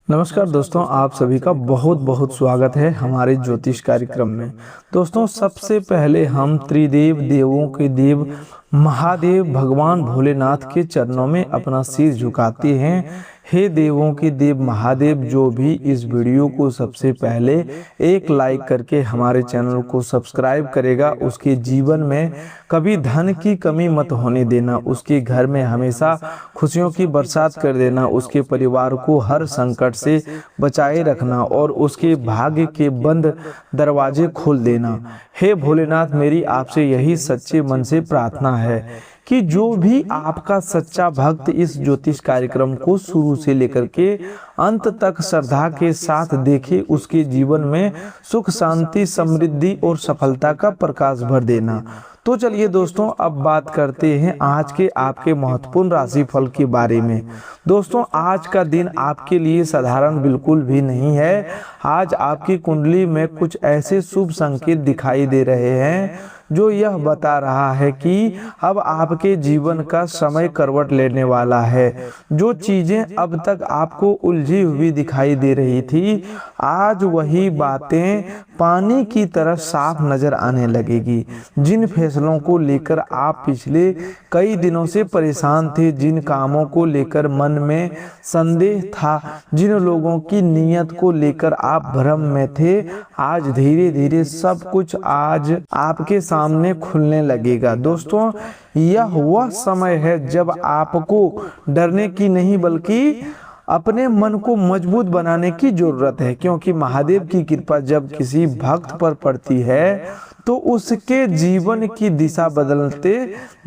नमस्कार दोस्तों, आप सभी का बहुत बहुत स्वागत है हमारे ज्योतिष कार्यक्रम में। दोस्तों, सबसे पहले हम त्रिदेव देवों के देव महादेव भगवान भोलेनाथ के चरणों में अपना सिर झुकाते हैं। हे देवों के देव महादेव, जो भी इस वीडियो को सबसे पहले एक लाइक करके हमारे चैनल को सब्सक्राइब करेगा, उसके जीवन में कभी धन की कमी मत होने देना, उसके घर में हमेशा खुशियों की बरसात कर देना, उसके परिवार को हर संकट से बचाए रखना और उसके भाग्य के बंद दरवाजे खोल देना। हे भोलेनाथ, मेरी आपसे यही सच्चे मन से प्रार्थना है कि जो भी आपका सच्चा भक्त इस ज्योतिष कार्यक्रम को शुरू से लेकर के अंत तक श्रद्धा के साथ देखे, उसके जीवन में सुख शांति समृद्धि और सफलता का प्रकाश भर देना। तो चलिए दोस्तों, अब बात करते हैं आज के आपके महत्वपूर्ण राशिफल के बारे में। दोस्तों, आज का दिन आपके लिए साधारण बिल्कुल भी नहीं है। आज आपकी कुंडली में कुछ ऐसे शुभ संकेत दिखाई दे रहे हैं जो यह बता रहा है कि अब आपके जीवन का समय करवट लेने वाला है। जो चीजें अब तक आपको उलझी हुई दिखाई दे रही थी, आज वही बातें पानी की तरह साफ नजर आने लगेगी। जिन फैसलों को लेकर आप पिछले कई दिनों से परेशान थे, जिन कामों को लेकर मन में संदेह था, जिन लोगों की नीयत को लेकर आप भ्रम में थे, आज धीरे धीरे सब कुछ आज आपके सामने खुलने लगेगा। दोस्तों, यह वह समय है जब आपको डरने की नहीं बल्कि अपने मन को मजबूत बनाने की जरूरत है, क्योंकि महादेव की कृपा जब किसी भक्त पर पड़ती है तो उसके जीवन की दिशा बदलते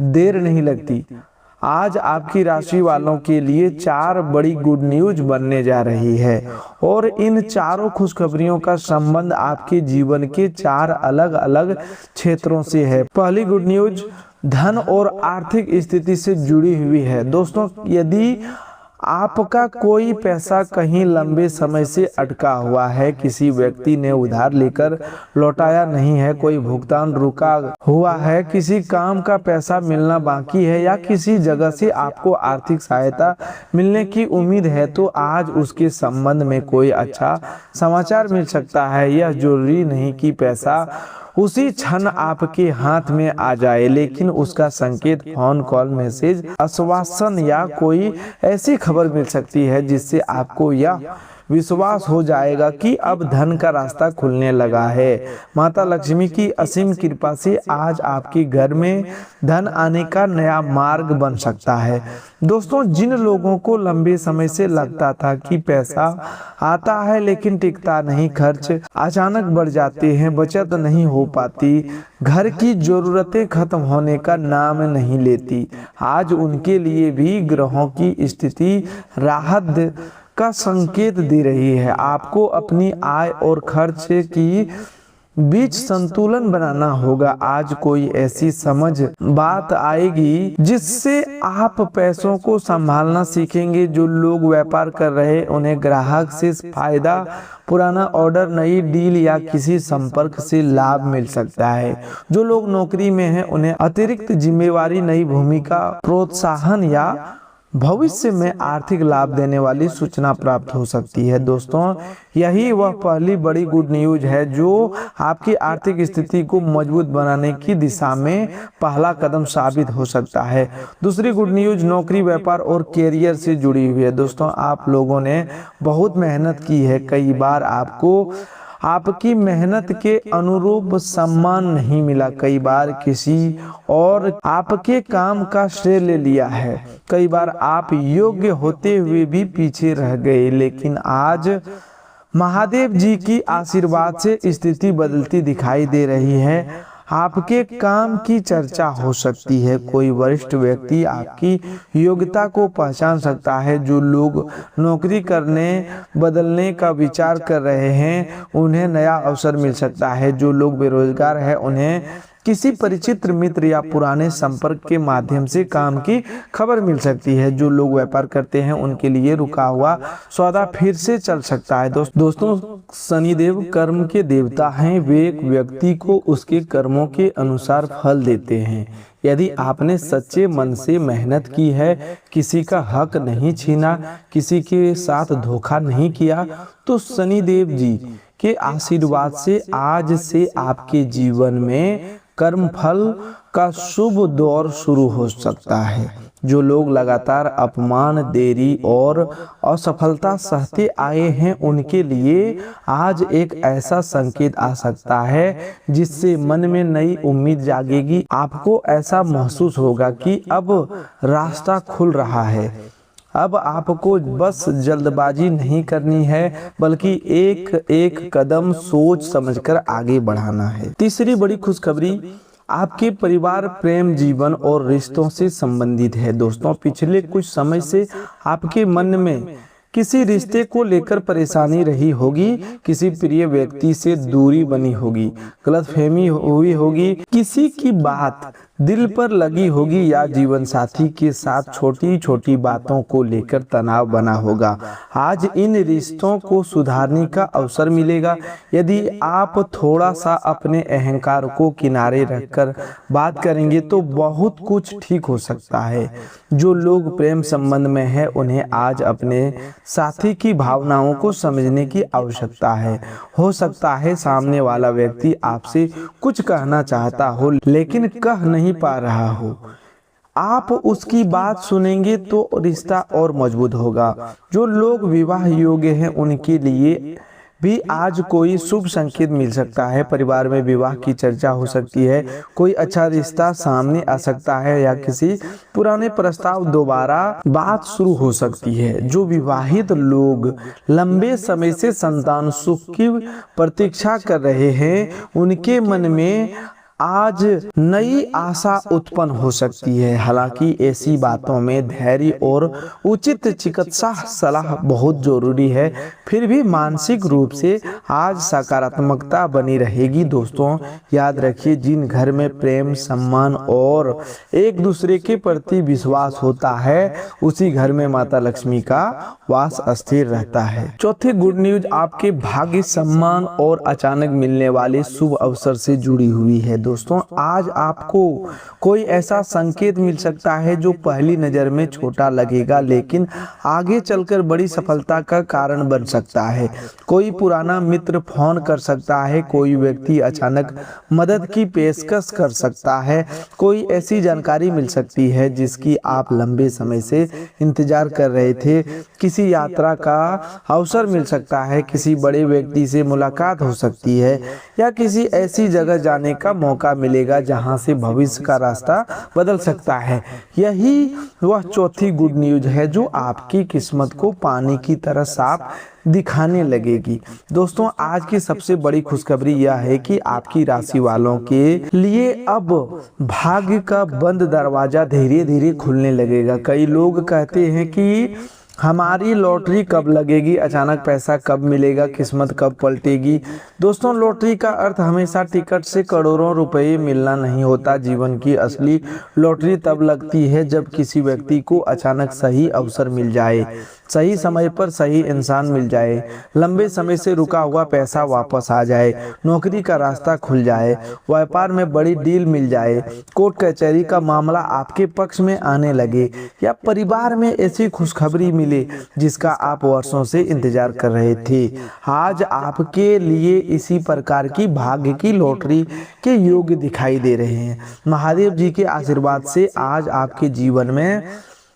देर नहीं लगती। आज आपकी राशि वालों के लिए 4 बड़ी गुड न्यूज बनने जा रही है और इन चारों खुशखबरियों का संबंध आपके जीवन के 4 अलग अलग क्षेत्रों से है। पहली गुड न्यूज धन और आर्थिक स्थिति से जुड़ी हुई है। दोस्तों, यदि आपका कोई पैसा कहीं लंबे समय से अटका हुआ है, किसी व्यक्ति ने उधार लेकर लौटाया नहीं है, कोई भुगतान रुका हुआ है, किसी काम का पैसा मिलना बाकी है या किसी जगह से आपको आर्थिक सहायता मिलने की उम्मीद है, तो आज उसके संबंध में कोई अच्छा समाचार मिल सकता है। यह जरूरी नहीं कि पैसा उसी क्षण आपके हाथ में आ जाए, लेकिन उसका संकेत फोन कॉल मैसेज आश्वासन या कोई ऐसी खबर मिल सकती है जिससे आपको यह विश्वास हो जाएगा कि अब धन का रास्ता खुलने लगा है। माता लक्ष्मी की असीम कृपा से आज आपके घर में धन आने का नया मार्ग बन सकता है। दोस्तों, जिन लोगों को लंबे समय से लगता था कि पैसा आता है लेकिन टिकता नहीं, खर्च अचानक बढ़ जाते हैं, बचत नहीं हो पाती, घर की जरूरतें खत्म होने का नाम नहीं लेती, आज उनके लिए भी ग्रहों की स्थिति राहत का संकेत दे रही है। आपको अपनी आय और खर्च की बीच संतुलन बनाना होगा। आज कोई ऐसी समझ बात आएगी जिससे आप पैसों को संभालना सीखेंगे। जो लोग व्यापार कर रहे उन्हें ग्राहक से फायदा, पुराना ऑर्डर, नई डील या किसी संपर्क से लाभ मिल सकता है। जो लोग नौकरी में हैं उन्हें अतिरिक्त जिम्मेवारी, नई भूमिका, प्रोत्साहन या भविष्य में आर्थिक लाभ देने वाली सूचना प्राप्त हो सकती है। दोस्तों, यही वह पहली बड़ी गुड न्यूज है जो आपकी आर्थिक स्थिति को मजबूत बनाने की दिशा में पहला कदम साबित हो सकता है। दूसरी गुड न्यूज नौकरी, व्यापार और कैरियर से जुड़ी हुई है। दोस्तों, आप लोगों ने बहुत मेहनत की है, कई बार आपको आपकी मेहनत के अनुरूप सम्मान नहीं मिला, कई बार किसी और आपके काम का श्रेय ले लिया है, कई बार आप योग्य होते हुए भी पीछे रह गए, लेकिन आज महादेव जी की आशीर्वाद से स्थिति बदलती दिखाई दे रही है। आपके काम की चर्चा हो सकती है, कोई वरिष्ठ व्यक्ति आपकी योग्यता को पहचान सकता है। जो लोग नौकरी करने बदलने का विचार कर रहे हैं उन्हें नया अवसर मिल सकता है। जो लोग बेरोजगार हैं उन्हें किसी परिचित मित्र या पुराने संपर्क के माध्यम से काम की खबर मिल सकती है। जो लोग व्यापार करते हैं उनके लिए रुका हुआ सौदा फिर से चल सकता है। दोस्तों शनिदेव कर्म के देवता हैं। वे एक व्यक्ति को उसके कर्मों के अनुसार फल देते हैं। यदि आपने सच्चे मन से मेहनत की है, किसी का हक नहीं छीना, किसी के साथ धोखा नहीं किया, तो शनिदेव जी के आशीर्वाद से आज से आपके जीवन में कर्म फल का शुभ दौर शुरू हो सकता है। जो लोग लगातार अपमान, देरी और असफलता सहते आए हैं, उनके लिए आज एक ऐसा संकेत आ सकता है जिससे मन में नई उम्मीद जागेगी। आपको ऐसा महसूस होगा कि अब रास्ता खुल रहा है। अब आपको बस जल्दबाजी नहीं करनी है, बल्कि एक एक कदम सोच समझकर आगे बढ़ाना है। तीसरी बड़ी खुशखबरी आपके परिवार, प्रेम जीवन और रिश्तों से संबंधित है। दोस्तों पिछले कुछ समय से आपके मन में किसी रिश्ते को लेकर परेशानी रही होगी, किसी प्रिय व्यक्ति से दूरी बनी होगी, गलतफहमी हुई होगी, किसी की बात दिल पर लगी होगी या जीवन साथी के साथ छोटी छोटी बातों को लेकर तनाव बना होगा। आज इन रिश्तों को सुधारने का अवसर मिलेगा। यदि आप थोड़ा सा अपने अहंकार को किनारे रखकर बात करेंगे तो बहुत कुछ ठीक हो सकता है। जो लोग प्रेम संबंध में हैं उन्हें आज अपने साथी की भावनाओं को समझने की आवश्यकता है। हो सकता है सामने वाला व्यक्ति आपसे कुछ कहना चाहता हो लेकिन कह नहीं पा रहा हो। आप उसकी बात सुनेंगे तो रिश्ता और मजबूत होगा। जो लोग विवाह योग्य हैं उनके लिए भी आज कोई शुभ संकेत मिल सकता है। परिवार में विवाह की चर्चा हो सकती है, कोई अच्छा रिश्ता सामने आ सकता है या किसी पुराने प्रस्ताव दोबारा बात शुरू हो सकती है। जो विवाहित लोग लंबे समय से संतान सुख की प्रतीक्षा कर रहे हैं उनके मन में आज नई आशा उत्पन्न हो सकती है। हालांकि ऐसी बातों में धैर्य और उचित चिकित्सा सलाह बहुत जरूरी है। फिर भी मानसिक रूप से आज सकारात्मकता बनी रहेगी। दोस्तों याद रखिए, जिन घर में प्रेम, सम्मान और एक दूसरे के प्रति विश्वास होता है उसी घर में माता लक्ष्मी का वास स्थिर रहता है। चौथी गुड न्यूज आपके भाग्य, सम्मान और अचानक मिलने वाले शुभ अवसर से जुड़ी हुई है। दोस्तों आज आपको कोई ऐसा संकेत मिल सकता है जो पहली नजर में छोटा लगेगा लेकिन आगे चलकर बड़ी सफलता का कारण बन सकता है। कोई पुराना मित्र फोन कर सकता है, कोई व्यक्ति अचानक मदद की पेशकश कर सकता है, कोई ऐसी जानकारी मिल सकती है जिसकी आप लंबे समय से इंतजार कर रहे थे। किसी यात्रा का अवसर मिल सकता है, किसी बड़े व्यक्ति से मुलाकात हो सकती है या किसी ऐसी जगह जाने का मौका मिलेगा जहां से भविष्य का रास्ता बदल सकता है। यही वह चौथी गुड न्यूज है जो आपकी किस्मत को पानी की तरह साफ दिखाने लगेगी। दोस्तों आज की सबसे बड़ी खुशखबरी यह है कि आपकी राशि वालों के लिए अब भाग्य का बंद दरवाजा धीरे धीरे खुलने लगेगा। कई लोग कहते हैं कि हमारी लॉटरी कब लगेगी, अचानक पैसा कब मिलेगा, किस्मत कब पलटेगी। दोस्तों लॉटरी का अर्थ हमेशा टिकट से करोड़ों रुपए मिलना नहीं होता। जीवन की असली लॉटरी तब लगती है जब किसी व्यक्ति को अचानक सही अवसर मिल जाए, सही समय पर सही इंसान मिल जाए, लंबे समय से रुका हुआ पैसा वापस आ जाए, नौकरी का रास्ता खुल जाए, व्यापार में बड़ी डील मिल जाए, कोर्ट कचहरी का मामला आपके पक्ष में आने लगे या परिवार में ऐसी खुशखबरी मिले जिसका आप वर्षों से इंतजार कर रहे थे। आज आपके लिए इसी प्रकार की भाग्य की लॉटरी के योग दिखाई दे रहे हैं। महादेव जी के आशीर्वाद से आज आपके जीवन में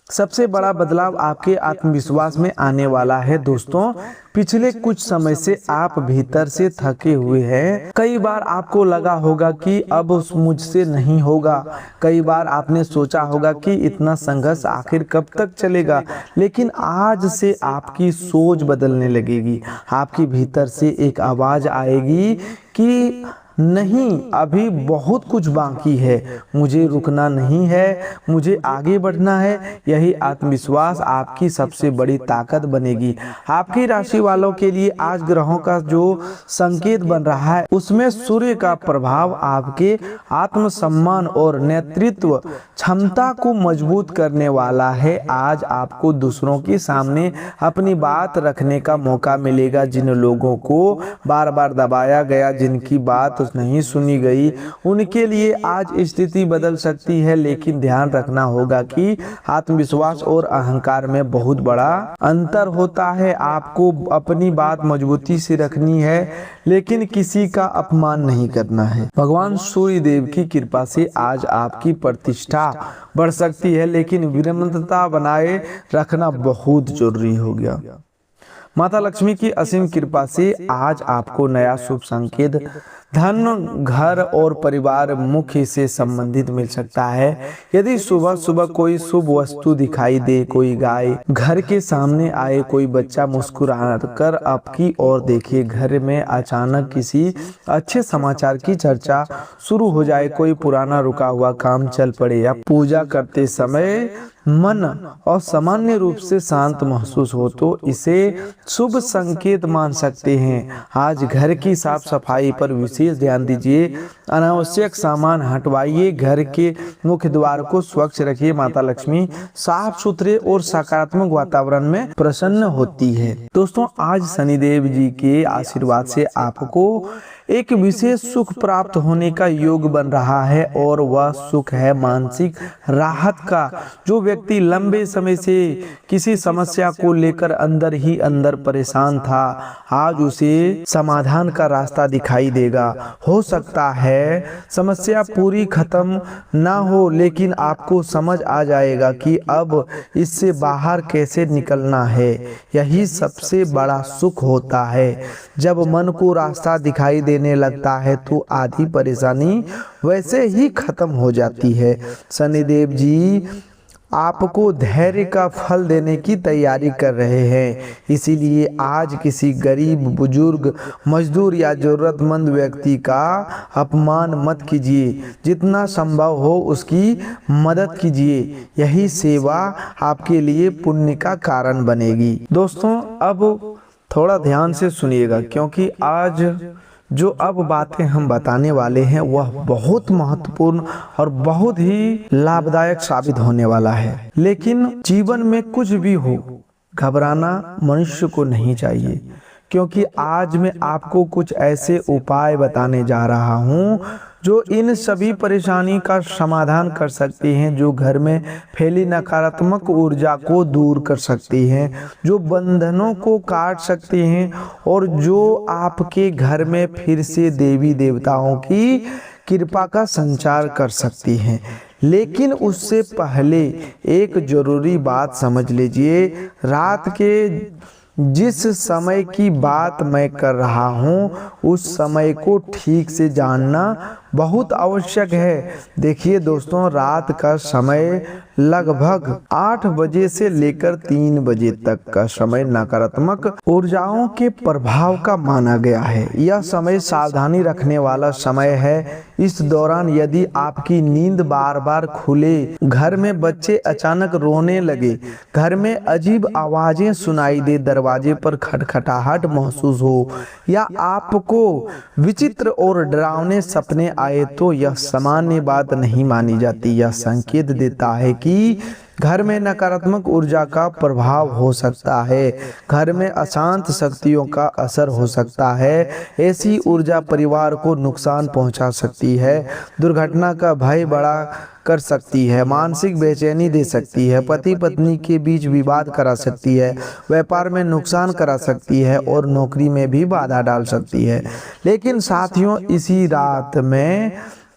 सबसे बड़ा बदलाव आपके आत्मविश्वास में आने वाला है। दोस्तों पिछले कुछ समय से आप भीतर से थके हुए हैं। कई बार आपको लगा होगा कि अब मुझसे नहीं होगा। कई बार आपने सोचा होगा कि इतना संघर्ष आखिर कब तक चलेगा। लेकिन आज से आपकी सोच बदलने लगेगी। आपके भीतर से एक आवाज आएगी कि नहीं, अभी बहुत कुछ बाकी है, मुझे रुकना नहीं है, मुझे आगे बढ़ना है। यही आत्मविश्वास आपकी सबसे बड़ी ताकत बनेगी। आपकी राशि वालों के लिए आज ग्रहों का जो संकेत बन रहा है उसमें सूर्य का प्रभाव आपके आत्मसम्मान और नेतृत्व क्षमता को मजबूत करने वाला है। आज आपको दूसरों के सामने अपनी बात रखने का मौका मिलेगा। जिन लोगों को बार बार दबाया गया, जिनकी बात नहीं सुनी गई, उनके लिए आज स्थिति बदल सकती है। लेकिन ध्यान रखना होगा कि आत्मविश्वास और अहंकार में बहुत बड़ा अंतर होता है। आपको अपनी बात मजबूती से रखनी है, लेकिन किसी का अपमान नहीं करना है। भगवान सूर्य देव की कृपा से आज आपकी प्रतिष्ठा बढ़ सकती है, लेकिन विनम्रता बनाए रखना बहुत जरूरी हो गया। माता लक्ष्मी की असीम कृपा से आज आपको नया शुभ संकेत धन, घर और परिवार मुख्य से संबंधित मिल सकता है। यदि सुबह सुबह कोई शुभ वस्तु दिखाई दे, कोई गाय घर के सामने आए, कोई बच्चा मुस्कुरा कर आपकी ओर देखे, घर में अचानक किसी अच्छे समाचार की चर्चा शुरू हो जाए, कोई पुराना रुका हुआ काम चल पड़े, या पूजा करते समय मन और सामान्य रूप से शांत महसूस हो, तो इसे शुभ संकेत मान सकते हैं। आज घर की साफ सफाई पर विशेष ध्यान दीजिए, अनावश्यक सामान हटवाइए, घर के मुख्य द्वार को स्वच्छ रखिए। माता लक्ष्मी साफ सुथरे और सकारात्मक वातावरण में प्रसन्न होती है। दोस्तों, आज शनिदेव जी के आशीर्वाद से आपको एक विशेष सुख प्राप्त होने का योग बन रहा है, और वह सुख है मानसिक राहत का। जो व्यक्ति लंबे समय से किसी समस्या को लेकर अंदर ही अंदर परेशान था, आज उसे समाधान का रास्ता दिखाई देगा। हो सकता है समस्या पूरी खत्म ना हो, लेकिन आपको समझ आ जाएगा कि अब इससे बाहर कैसे निकलना है। यही सबसे बड़ा सुख होता है। जब मन को रास्ता दिखाई देने लगता है तो आधी परेशानी वैसे ही खत्म हो जाती है। शनिदेव जी आपको धैर्य का फल देने की तैयारी कर रहे हैं, इसीलिए आज किसी गरीब, बुजुर्ग, मजदूर या जरूरतमंद व्यक्ति का अपमान मत कीजिए। जितना संभव हो उसकी मदद कीजिए। यही सेवा आपके लिए पुण्य का कारण बनेगी। दोस्तों, अब थोड़ा ध्यान से सुनिएगा, क्योंकि आज जो अब बातें हम बताने वाले हैं वह बहुत महत्वपूर्ण और बहुत ही लाभदायक साबित होने वाला है। लेकिन जीवन में कुछ भी हो, घबराना मनुष्य को नहीं चाहिए, क्योंकि आज मैं आपको कुछ ऐसे उपाय बताने जा रहा हूँ जो इन सभी परेशानी का समाधान कर सकते हैं, जो घर में फैली नकारात्मक ऊर्जा को दूर कर सकती हैं, जो बंधनों को काट सकते हैं, और जो आपके घर में फिर से देवी देवताओं की कृपा का संचार कर सकती हैं। लेकिन उससे पहले एक जरूरी बात समझ लीजिए। रात के जिस समय की बात मैं कर रहा हूँ उस समय को ठीक से जानना बहुत आवश्यक है। देखिए दोस्तों, रात का समय लगभग 8 बजे से लेकर 3 बजे तक का समय नकारात्मक ऊर्जाओं के प्रभाव का माना गया है। यह समय सावधानी रखने वाला समय है। इस दौरान यदि आपकी नींद बार बार खुले, घर में बच्चे अचानक रोने लगे, घर में अजीब आवाजें सुनाई दे, दरवाजे पर खटखटाहट महसूस हो, या आपको विचित्र और डरावने सपने आए, तो यह सामान्य बात नहीं मानी जाती। यह संकेत देता है कि घर में नकारात्मक ऊर्जा का प्रभाव हो सकता है, घर में अशांत शक्तियों का असर हो सकता है। ऐसी ऊर्जा परिवार को नुकसान पहुंचा सकती है, दुर्घटना का भय बड़ा कर सकती है, मानसिक बेचैनी दे सकती है, पति पत्नी के बीच विवाद करा सकती है, व्यापार में नुकसान करा सकती है, और नौकरी में भी बाधा डाल सकती है। लेकिन साथियों, इसी रात में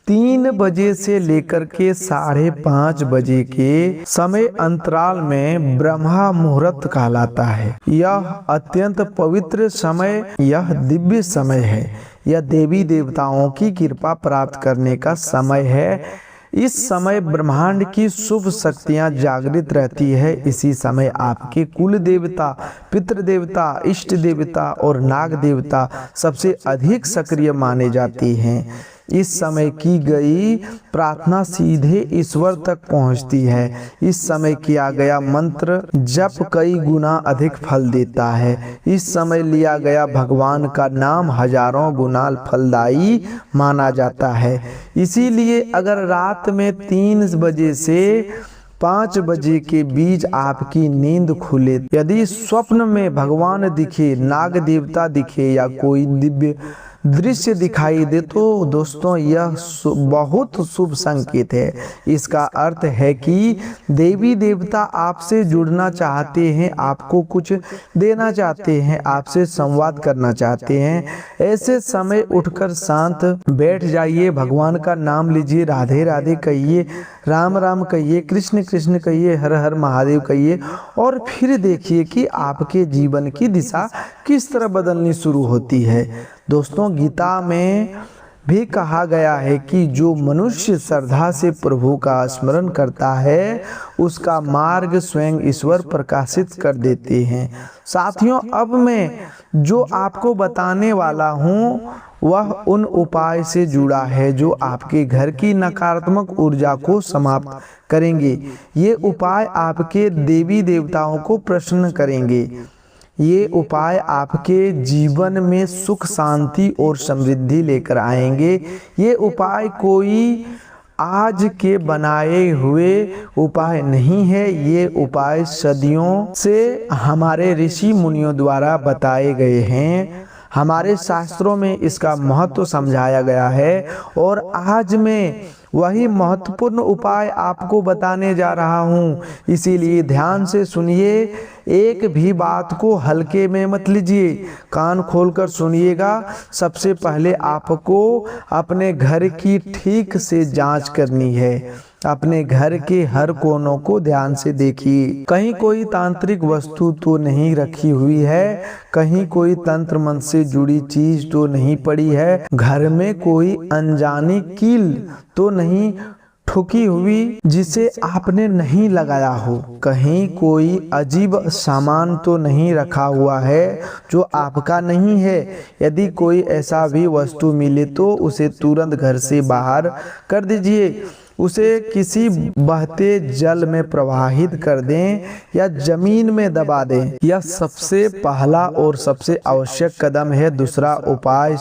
3 बजे से लेकर के 5:30 बजे के समय अंतराल में ब्रह्मा मुहूर्त कहलाता है। यह अत्यंत पवित्र समय, यह दिव्य समय है, यह देवी देवताओं की कृपा प्राप्त करने का समय है। इस समय ब्रह्मांड की शुभ शक्तियां जागृत रहती है। इसी समय आपके कुल देवता, पितृ देवता, इष्ट देवता और नाग देवता सबसे अधिक सक्रिय माने जाते हैं। इस समय की गई प्रार्थना सीधे ईश्वर तक पहुंचती है। इस समय किया गया मंत्र जप कई गुना अधिक फल देता है। इस समय लिया गया भगवान का नाम हजारों गुना फलदायी माना जाता है। इसीलिए अगर रात में 3 बजे से 5 बजे के बीच आपकी नींद खुले, यदि स्वप्न में भगवान दिखे, नाग देवता दिखे या कोई दिव्य दृश्य दिखाई दे तो दोस्तों यह बहुत शुभ संकेत है। इसका अर्थ है कि देवी देवता आपसे जुड़ना चाहते हैं, आपको कुछ देना चाहते हैं, आपसे संवाद करना चाहते हैं। ऐसे समय उठकर शांत बैठ जाइए, भगवान का नाम लीजिए, राधे राधे कहिए, राम राम कहिए, कृष्ण कृष्ण कहिए, हर हर महादेव कहिए और फिर देखिए कि आपके जीवन की दिशा किस तरह बदलनी शुरू होती है। दोस्तों गीता में भी कहा गया है कि जो मनुष्य श्रद्धा से प्रभु का स्मरण करता है उसका मार्ग स्वयं ईश्वर प्रकाशित कर देते हैं। साथियों अब मैं जो आपको बताने वाला हूँ वह उन उपाय से जुड़ा है जो आपके घर की नकारात्मक ऊर्जा को समाप्त करेंगे। ये उपाय आपके देवी देवताओं को प्रसन्न करेंगे। ये उपाय आपके जीवन में सुख, शांति और समृद्धि लेकर आएंगे। ये उपाय कोई आज के बनाए हुए उपाय नहीं है। ये उपाय सदियों से हमारे ऋषि मुनियों द्वारा बताए गए हैं। हमारे शास्त्रों में इसका महत्व समझाया गया है और आज मैं वही महत्वपूर्ण उपाय आपको बताने जा रहा हूँ। इसीलिए ध्यान से सुनिए, एक भी बात को हल्के में मत लीजिए, कान खोलकर सुनिएगा। सबसे पहले आपको अपने घर की ठीक से जांच करनी है। अपने घर के हर कोनों को ध्यान से देखिए, कहीं कोई तांत्रिक वस्तु तो नहीं रखी हुई है, कहीं कोई तंत्र मंत्र से जुड़ी चीज तो नहीं पड़ी है, घर में कोई अनजानी कील तो नहीं ठुकी हुई जिसे आपने नहीं लगाया हो, कहीं कोई अजीब सामान तो नहीं रखा हुआ है जो आपका नहीं है। यदि कोई ऐसा भी वस्तु मिले तो उसे तुरंत घर से बाहर कर दीजिए, उसे किसी बहते जल में प्रवाहित कर दें या जमीन में दबा दें। यह सबसे पहला और सबसे आवश्यक कदम है। दूसरा उपाय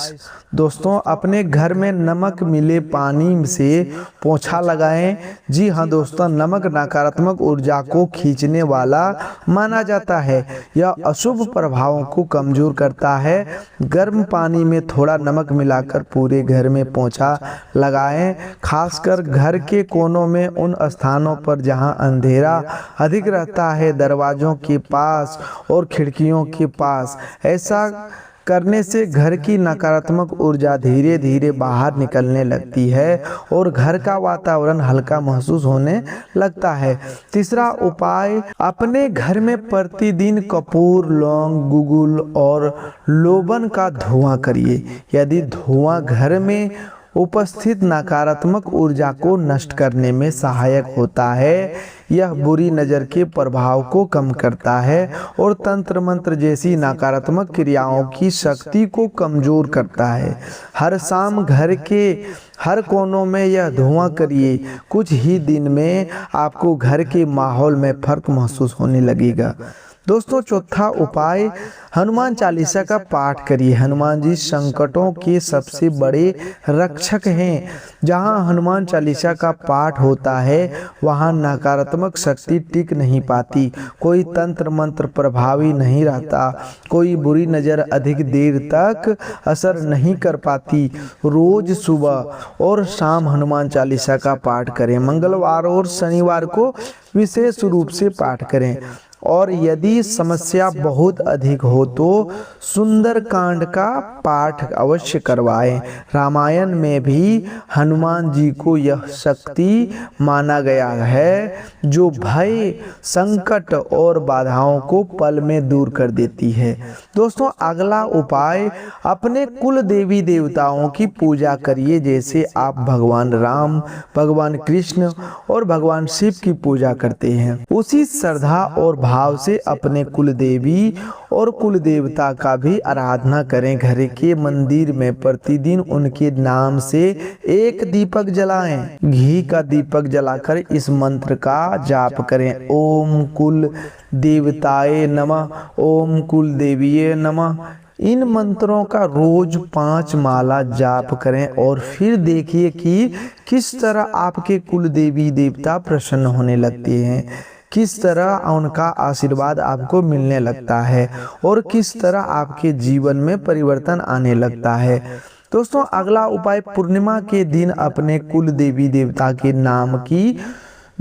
दोस्तों, अपने घर में नमक मिले पानी से पोंछा लगाएं। जी हाँ दोस्तों, नमक नकारात्मक ऊर्जा को खींचने वाला माना जाता है। यह अशुभ प्रभावों को कमजोर करता है। गर्म पानी में थोड़ा नमक मिलाकर पूरे घर में पोंछा लगाएं, खासकर घर के कोनों में उन स्थानों पर जहां अंधेरा अधिक रहता है, दरवाजों के पास और खिड़कियों के पास। ऐसा करने से घर की नकारात्मक ऊर्जा धीरे धीरे बाहर निकलने लगती है और घर का वातावरण हल्का महसूस होने लगता है। तीसरा उपाय, अपने घर में प्रतिदिन कपूर, लौंग, गुगुल और लोबन का धुआं करिए। यदि धुआं घर में उपस्थित नकारात्मक ऊर्जा को नष्ट करने में सहायक होता है, यह बुरी नज़र के प्रभाव को कम करता है और तंत्र मंत्र जैसी नकारात्मक क्रियाओं की शक्ति को कमजोर करता है। हर शाम घर के हर कोनों में यह धुआं करिए। कुछ ही दिन में आपको घर के माहौल में फर्क महसूस होने लगेगा। दोस्तों चौथा उपाय, हनुमान चालीसा का पाठ करिए। हनुमान जी संकटों के सबसे बड़े रक्षक हैं। जहां हनुमान चालीसा का पाठ होता है वहां नकारात्मक शक्ति टिक नहीं पाती, कोई तंत्र मंत्र प्रभावी नहीं रहता, कोई बुरी नज़र अधिक देर तक असर नहीं कर पाती। रोज सुबह और शाम हनुमान चालीसा का पाठ करें। मंगलवार और शनिवार को विशेष रूप से पाठ करें और यदि समस्या बहुत अधिक हो तो सुंदरकांड का पाठ अवश्य करवाएं। रामायण में भी हनुमान जी को यह शक्ति माना गया है जो भय, संकट और बाधाओं को पल में दूर कर देती है। दोस्तों, अगला उपाय, अपने कुल देवी देवताओं की पूजा करिए। जैसे आप भगवान राम, भगवान कृष्ण और भगवान शिव की पूजा करते हैं, उसी श्रद्धा और भाव से अपने कुल देवी और कुल देवता का भी आराधना करें। घर के मंदिर में प्रतिदिन उनके नाम से एक दीपक जलाएं। घी का दीपक जलाकर इस मंत्र का जाप करें। ओम कुल देवताय नमः, ओम कुल देवीये नमः। इन मंत्रों का रोज 5 माला जाप करें और फिर देखिए कि किस तरह आपके कुल देवी देवता प्रसन्न होने लगते हैं, किस तरह उनका आशीर्वाद आपको मिलने लगता है और किस तरह आपके जीवन में परिवर्तन आने लगता है। दोस्तों, अगला उपाय, पूर्णिमा के दिन अपने कुल देवी देवता के नाम की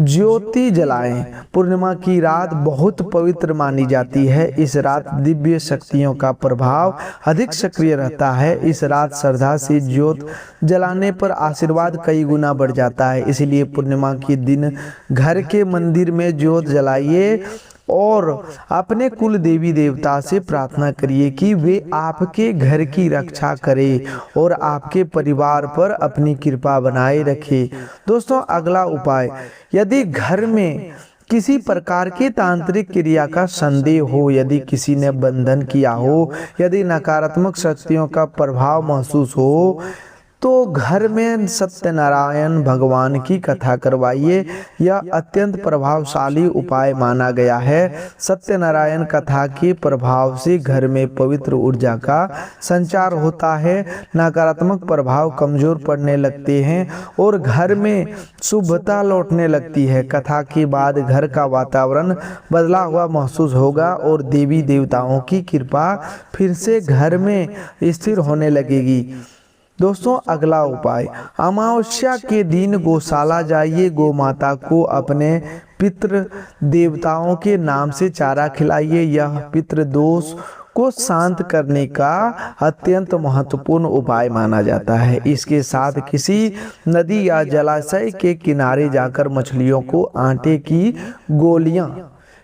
ज्योति जलाएं। पूर्णिमा की रात बहुत पवित्र मानी जाती है। इस रात दिव्य शक्तियों का प्रभाव अधिक सक्रिय रहता है। इस रात श्रद्धा से ज्योत जलाने पर आशीर्वाद कई गुना बढ़ जाता है। इसलिए पूर्णिमा के दिन घर के मंदिर में ज्योत जलाइए और अपने कुल देवी देवता से प्रार्थना करिए कि वे आपके घर की रक्षा करें और आपके परिवार पर अपनी कृपा बनाए रखें। दोस्तों, अगला उपाय, यदि घर में किसी प्रकार की तांत्रिक क्रिया का संदेह हो, यदि किसी ने बंधन किया हो, यदि नकारात्मक शक्तियों का प्रभाव महसूस हो, तो घर में सत्यनारायण भगवान की कथा करवाइए। यह अत्यंत प्रभावशाली उपाय माना गया है। सत्यनारायण कथा के प्रभाव से घर में पवित्र ऊर्जा का संचार होता है, नकारात्मक प्रभाव कमजोर पड़ने लगते हैं और घर में शुभता लौटने लगती है। कथा के बाद घर का वातावरण बदला हुआ महसूस होगा और देवी देवताओं की कृपा फिर से घर में स्थिर होने लगेगी। दोस्तों, अगला उपाय, अमावस्या के दिन गौशाला जाइए। गौ माता को अपने पितृ देवताओं के नाम से चारा खिलाइए। यह पितृ दोष को शांत करने का अत्यंत महत्वपूर्ण उपाय माना जाता है। इसके साथ किसी नदी या जलाशय के किनारे जाकर मछलियों को आटे की गोलियां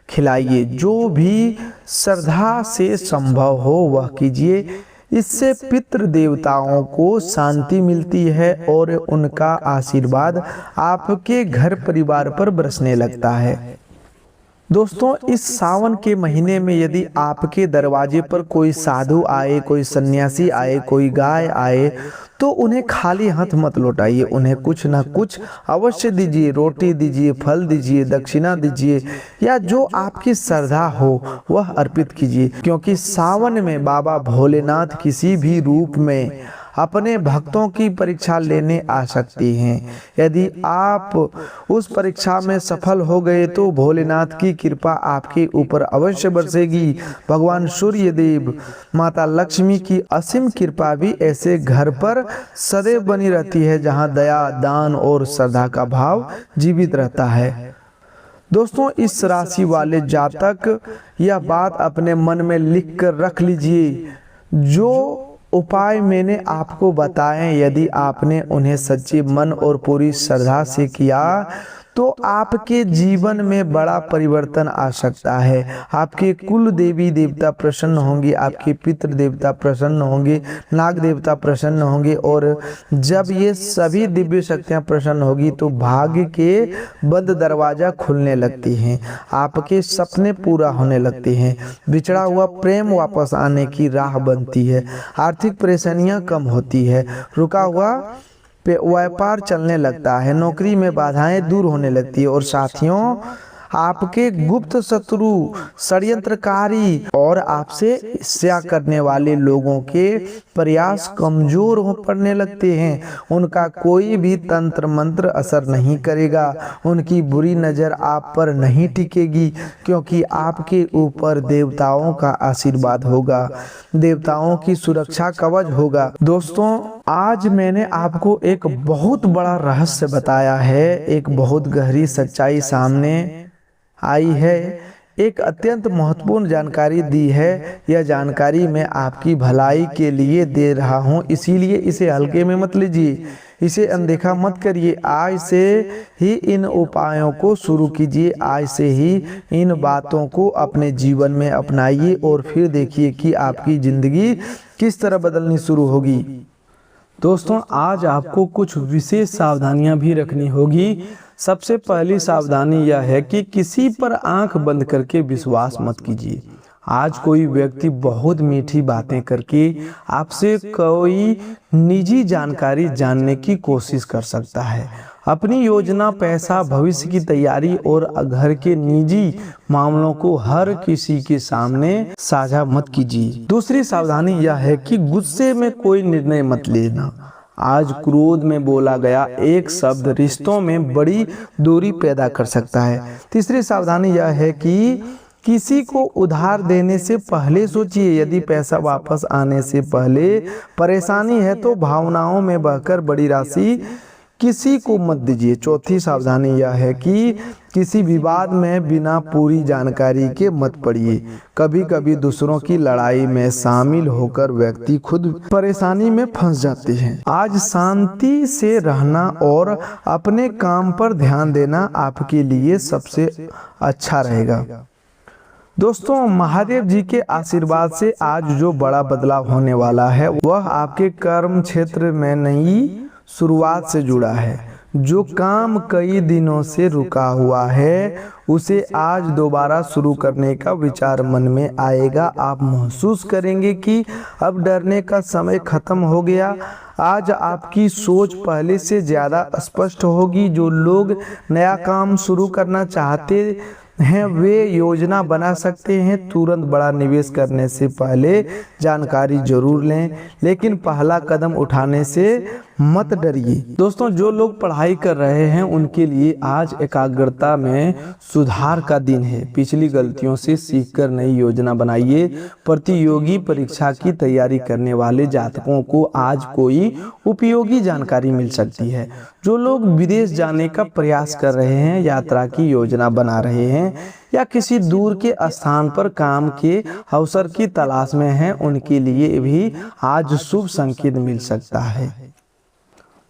खिलाइए। जो भी श्रद्धा से संभव हो वह कीजिए। इससे पितृ देवताओं को शांति मिलती है और उनका आशीर्वाद आपके घर परिवार पर बरसने लगता है। दोस्तों, इस सावन के महीने में यदि आपके दरवाजे पर कोई साधु आए, कोई सन्यासी आए, कोई गाय आए, तो उन्हें खाली हाथ मत लौटाइए। उन्हें कुछ ना कुछ अवश्य दीजिए। रोटी दीजिए, फल दीजिए, दक्षिणा दीजिए या जो आपकी श्रद्धा हो वह अर्पित कीजिए, क्योंकि सावन में बाबा भोलेनाथ किसी भी रूप में अपने भक्तों की परीक्षा लेने आ सकते हैं। यदि आप उस परीक्षा में सफल हो गए तो भोलेनाथ की कृपा आपके ऊपर अवश्य बरसेगी। भगवान सूर्य देव, माता लक्ष्मी की असीम कृपा भी ऐसे घर पर सदैव बनी रहती है जहां दया, दान और श्रद्धा का भाव जीवित रहता है। दोस्तों, इस राशि वाले जातक यह बात अपने मन में लिख कर रख लीजिए। जो उपाय मैंने आपको बताए, यदि आपने उन्हें सच्चे मन और पूरी श्रद्धा से किया तो आपके जीवन में बड़ा परिवर्तन आ सकता है। आपके कुल देवी देवता प्रसन्न होंगे, आपके पितृ देवता प्रसन्न होंगे, नाग देवता प्रसन्न होंगे और जब ये सभी दिव्य शक्तियां प्रसन्न होगी तो भाग्य के बंद दरवाजा खुलने लगते हैं, आपके सपने पूरा होने लगते हैं, बिछड़ा हुआ प्रेम वापस आने की राह बनती है, आर्थिक परेशानियां कम होती है, रुका हुआ व्यापार चलने लगता है, नौकरी में बाधाएं दूर होने लगती है और साथियों आपके गुप्त शत्रु, षड्यंत्रकारी और आपसे ईर्ष्या करने वाले लोगों के प्रयास कमजोर हो पड़ने लगते हैं। उनका कोई भी तंत्र मंत्र असर नहीं करेगा, उनकी बुरी नजर आप पर नहीं टिकेगी, क्योंकि आपके ऊपर देवताओं का आशीर्वाद होगा, देवताओं की सुरक्षा कवच होगा। दोस्तों, आज मैंने आपको एक बहुत बड़ा रहस्य बताया है, एक बहुत गहरी सच्चाई सामने आई है। एक अत्यंत महत्वपूर्ण जानकारी दी है। यह जानकारी मैं आपकी भलाई के लिए दे रहा हूँ, इसीलिए इसे हल्के में मत लीजिए, इसे अनदेखा मत करिए। आज से ही इन उपायों को शुरू कीजिए, आज से ही इन बातों को अपने जीवन में अपनाइए और फिर देखिए कि आपकी ज़िंदगी किस तरह बदलनी शुरू होगी। दोस्तों, आज आपको कुछ विशेष सावधानियां भी रखनी होगी। सबसे पहली सावधानी यह है कि किसी पर आंख बंद करके विश्वास मत कीजिए। आज कोई व्यक्ति बहुत मीठी बातें करके आपसे कोई निजी जानकारी जानने की कोशिश कर सकता है। अपनी योजना, पैसा, भविष्य की तैयारी और घर के निजी मामलों को हर किसी के सामने साझा मत कीजिए। दूसरी सावधानी यह है कि गुस्से में कोई निर्णय मत लेना। आज क्रोध में बोला गया एक शब्द रिश्तों में बड़ी दूरी पैदा कर सकता है। तीसरी सावधानी यह है कि किसी को उधार देने से पहले सोचिए। यदि पैसा वापस आने से पहले परेशानी है तो भावनाओं में बहकर बड़ी राशि किसी को मत दीजिए। चौथी सावधानी यह है कि किसी विवाद में बिना पूरी जानकारी के मत पड़िए। कभी कभी दूसरों की लड़ाई में शामिल होकर व्यक्ति खुद परेशानी में फंस जाते हैं। आज शांति से रहना और अपने काम पर ध्यान देना आपके लिए सबसे अच्छा रहेगा। दोस्तों, महादेव जी के आशीर्वाद से आज जो बड़ा बदलाव होने वाला है वह आपके कर्म क्षेत्र में नई शुरुआत से जुड़ा है। जो काम कई दिनों से रुका हुआ है उसे आज दोबारा शुरू करने का विचार मन में आएगा। आप महसूस करेंगे कि अब डरने का समय खत्म हो गया। आज आपकी सोच पहले से ज़्यादा स्पष्ट होगी। जो लोग नया काम शुरू करना चाहते हैं वे योजना बना सकते हैं। तुरंत बड़ा निवेश करने से पहले जानकारी जरूर लें, लेकिन पहला कदम उठाने से मत डरिए। दोस्तों, जो लोग पढ़ाई कर रहे हैं उनके लिए आज एकाग्रता में सुधार का दिन है। पिछली गलतियों से सीखकर नई योजना बनाइए। प्रतियोगी परीक्षा की तैयारी करने वाले जातकों को आज कोई उपयोगी जानकारी मिल सकती है। जो लोग विदेश जाने का प्रयास कर रहे हैं, यात्रा की योजना बना रहे हैं या किसी दूर के स्थान पर काम के अवसर की तलाश में हैं, उनके लिए भी आज शुभ संकेत मिल सकता है।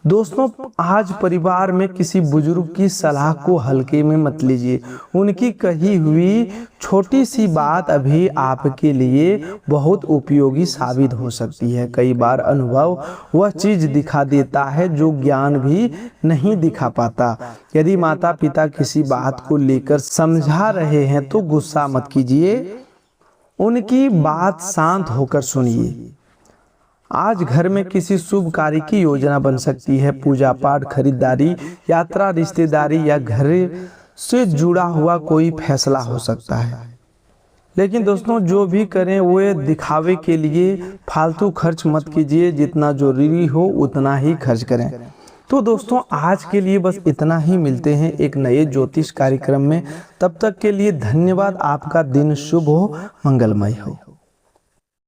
दोस्तों, आज परिवार में किसी बुजुर्ग की सलाह को हल्के में मत लीजिए। उनकी कही हुई छोटी सी बात अभी आपके लिए बहुत उपयोगी साबित हो सकती है। कई बार अनुभव वह चीज दिखा देता है जो ज्ञान भी नहीं दिखा पाता। यदि माता पिता किसी बात को लेकर समझा रहे हैं तो गुस्सा मत कीजिए, उनकी बात शांत होकर सुनिए। आज घर में किसी शुभ कार्य की योजना बन सकती है। पूजा पाठ, खरीदारी, यात्रा, रिश्तेदारी या घर से जुड़ा हुआ कोई फैसला हो सकता है। लेकिन दोस्तों, जो भी करें वो दिखावे के लिए फालतू खर्च मत कीजिए। जितना जरूरी हो उतना ही खर्च करें। तो दोस्तों, आज के लिए बस इतना ही। मिलते हैं एक नए ज्योतिष कार्यक्रम में। तब तक के लिए धन्यवाद। आपका दिन शुभ हो, मंगलमय हो।